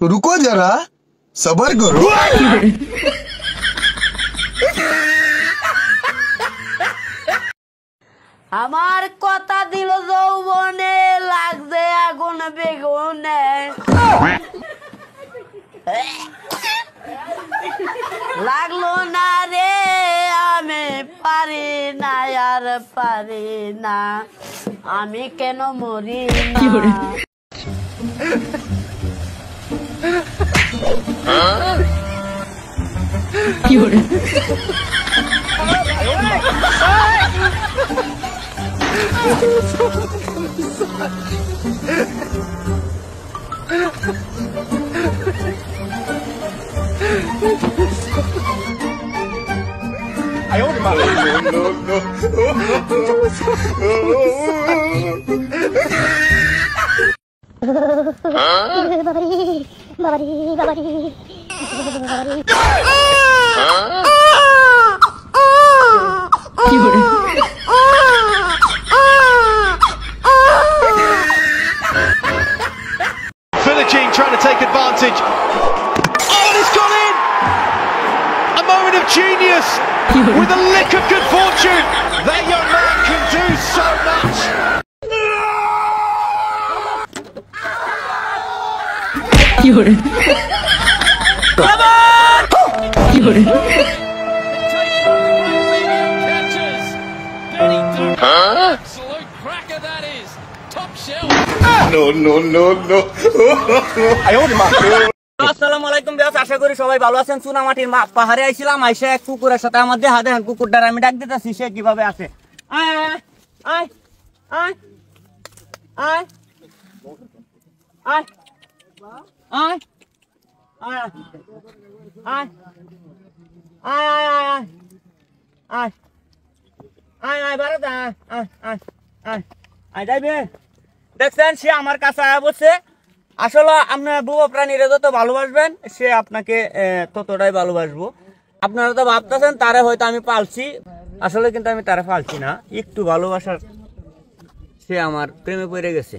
रुको जरा सबर करो। আমার কথা দিল যৌবনে লাগছে আগুন বেগুনে লাগলো না রে আমি পারি না আর পারি না আমি কেন মরি না Philippine trying to take advantage. Oh, and it's gone in! A moment of genius with a lick of good fortune. That young man can do so much. Absolute cracker that is. Top shelf. No. আসসালামু আলাইকুম বিয়াস, আশা করি সবাই ভালো আছেন। চুনামাটির পাহাড়ে আইছিলাম, আইসা এক কুকুরের সাথে আমার দেখা দেখেন কুকুরটার আমি ডাক দিতেছি, সে কিভাবে আছে। আয় আয় আয় আয় আয় আয় আয় আয় আয় আয় আয় আয় আয় আয় বারো আয় আয় আয় আয় আয় যাইবে। দেখছেন সে আমার কাছে আয়া বসে। আসলে আপনার বুবা প্রাণীরা যত ভালোবাসবেন সে আপনাকে ততটাই ভালোবাসবো। আপনারা তো ভাবতেছেন তারে হয়তো আমি পালছি, আসলে কিন্তু আমি তারে পালছি না, একটু ভালোবাসার সে আমার প্রেমে পড়ে গেছে।